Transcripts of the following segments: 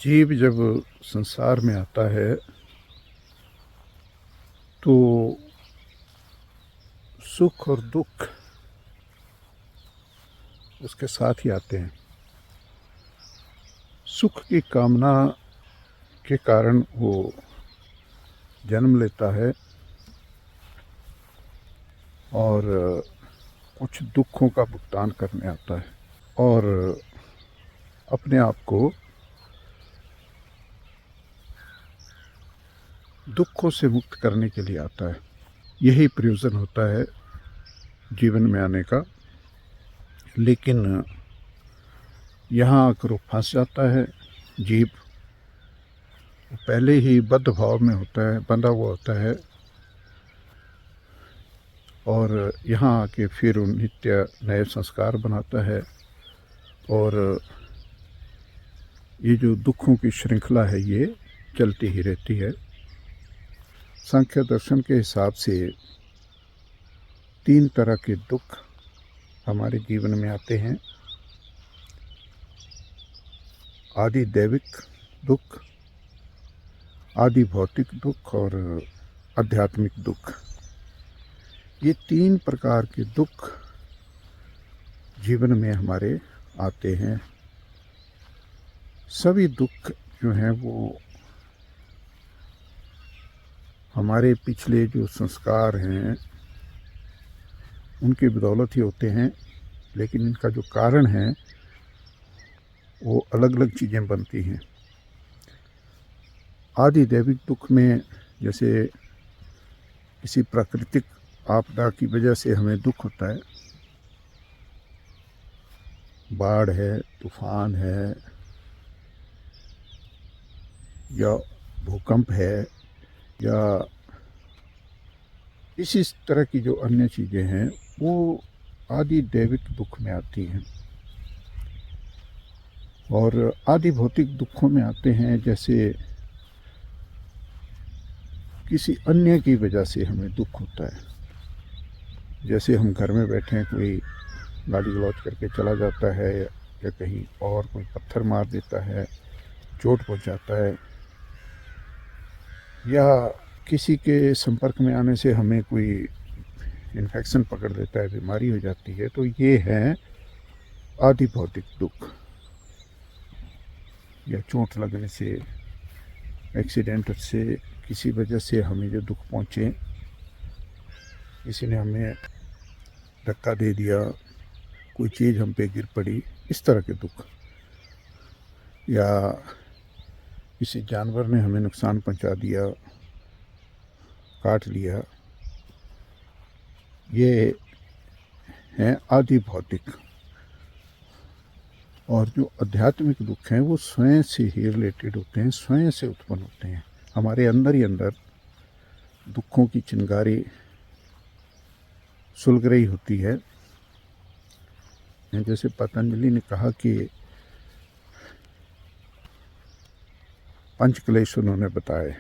जीव जब संसार में आता है तो सुख और दुख उसके साथ ही आते हैं। सुख की कामना के कारण वो जन्म लेता है और कुछ दुखों का भुगतान करने आता है और अपने आप को दुखों से मुक्त करने के लिए आता है। यही प्रयोजन होता है जीवन में आने का। लेकिन यहाँ आकर वो फंस जाता है। जीव पहले ही बद्ध भाव में होता है, बंधा हुआ होता है और यहाँ आके फिर वो नित्य नए संस्कार बनाता है और ये जो दुखों की श्रृंखला है ये चलती ही रहती है। सांख्य दर्शन के हिसाब से 3 तरह के दुख हमारे जीवन में आते हैं। आदि दैविक दुख, आदि भौतिक दुख और आध्यात्मिक दुख। ये 3 प्रकार के दुख जीवन में हमारे आते हैं। सभी दुख जो हैं वो हमारे पिछले जो संस्कार हैं उनकी बदौलत ही होते हैं, लेकिन इनका जो कारण है वो अलग अलग चीज़ें बनती हैं। आदि दैविक दुख में जैसे किसी प्राकृतिक आपदा की वजह से हमें दुख होता है, बाढ़ है, तूफान है या भूकंप है या इसी तरह की जो अन्य चीज़ें हैं वो आदि दैविक दुख में आती हैं। और आदि भौतिक दुखों में आते हैं जैसे किसी अन्य की वजह से हमें दुख होता है। जैसे हम घर में बैठे हैं, कोई गाली गलौज करके चला जाता है या कहीं और कोई पत्थर मार देता है, चोट पहुंचाता है, या किसी के संपर्क में आने से हमें कोई इन्फेक्शन पकड़ लेता है, बीमारी हो जाती है, तो ये है आदि भौतिक दुख। या चोट लगने से, एक्सीडेंट से, किसी वजह से हमें जो दुख पहुँचे, किसी ने हमें धक्का दे दिया, कोई चीज़ हम पे गिर पड़ी, इस तरह के दुख। या किसी जानवर ने हमें नुकसान पहुंचा दिया, काट लिया, ये हैं आदि भौतिक। और जो आध्यात्मिक दुख हैं वो स्वयं से ही रिलेटेड होते हैं, स्वयं से उत्पन्न होते हैं। हमारे अंदर ही अंदर दुखों की चिंगारी सुलग रही होती है। जैसे पतंजलि ने कहा कि 5 क्लेश उन्होंने बताए।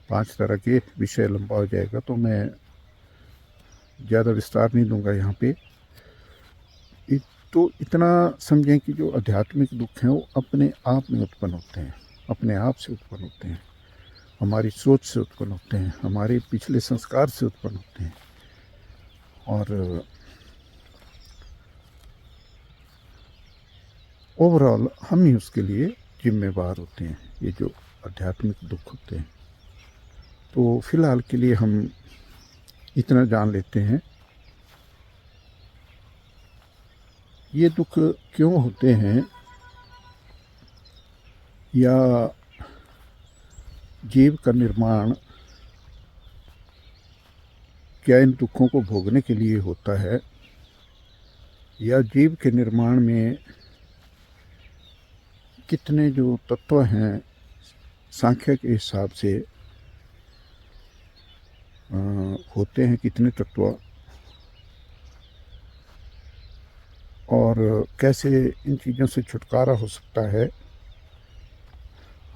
5 तरह के विषय लंबा हो जाएगा तो मैं ज़्यादा विस्तार नहीं दूंगा यहाँ पे। तो इतना समझें कि जो आध्यात्मिक दुख हैं वो अपने आप में उत्पन्न होते हैं, अपने आप से उत्पन्न होते हैं, हमारी सोच से उत्पन्न होते हैं, हमारे पिछले संस्कार से उत्पन्न होते हैं। और ओवरऑल हम ही उसके लिए जिम्मेवार होते हैं, ये जो आध्यात्मिक दुख होते हैं। तो फिलहाल के लिए हम इतना जान लेते हैं ये दुख क्यों होते हैं, या जीव का निर्माण क्या इन दुखों को भोगने के लिए होता है, या जीव के निर्माण में कितने जो तत्व हैं सांख्य के हिसाब से होते हैं, कितने तत्व, और कैसे इन चीज़ों से छुटकारा हो सकता है,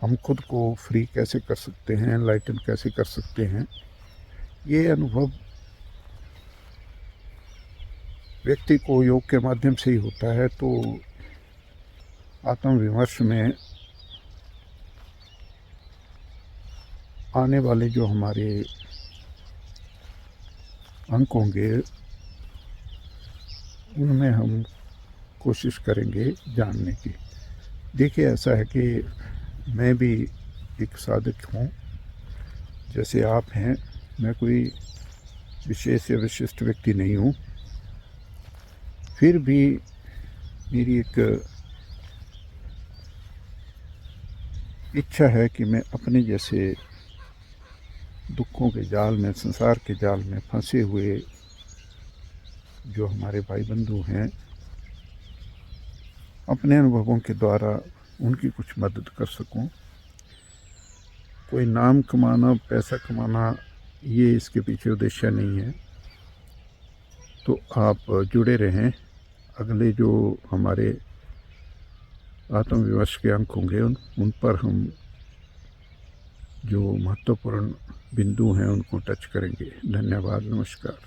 हम खुद को फ्री कैसे कर सकते हैं, एनलाइटन कैसे कर सकते हैं। ये अनुभव व्यक्ति को योग के माध्यम से ही होता है। तो आत्मविमर्श में आने वाले जो हमारे अंक होंगे उनमें हम कोशिश करेंगे जानने की। देखिए, ऐसा है कि मैं भी एक साधक हूँ, जैसे आप हैं। मैं कोई विशेष या विशिष्ट व्यक्ति नहीं हूँ, फिर भी मेरी एक इच्छा है कि मैं अपने जैसे दुखों के जाल में, संसार के जाल में फंसे हुए जो हमारे भाई बंधु हैं, अपने अनुभवों के द्वारा उनकी कुछ मदद कर सकूं। कोई नाम कमाना, पैसा कमाना, ये इसके पीछे उद्देश्य नहीं है। तो आप जुड़े रहें। अगले जो हमारे आत्मविमर्श के अंक होंगे उन पर हम जो महत्वपूर्ण बिंदु हैं उनको टच करेंगे। धन्यवाद, नमस्कार।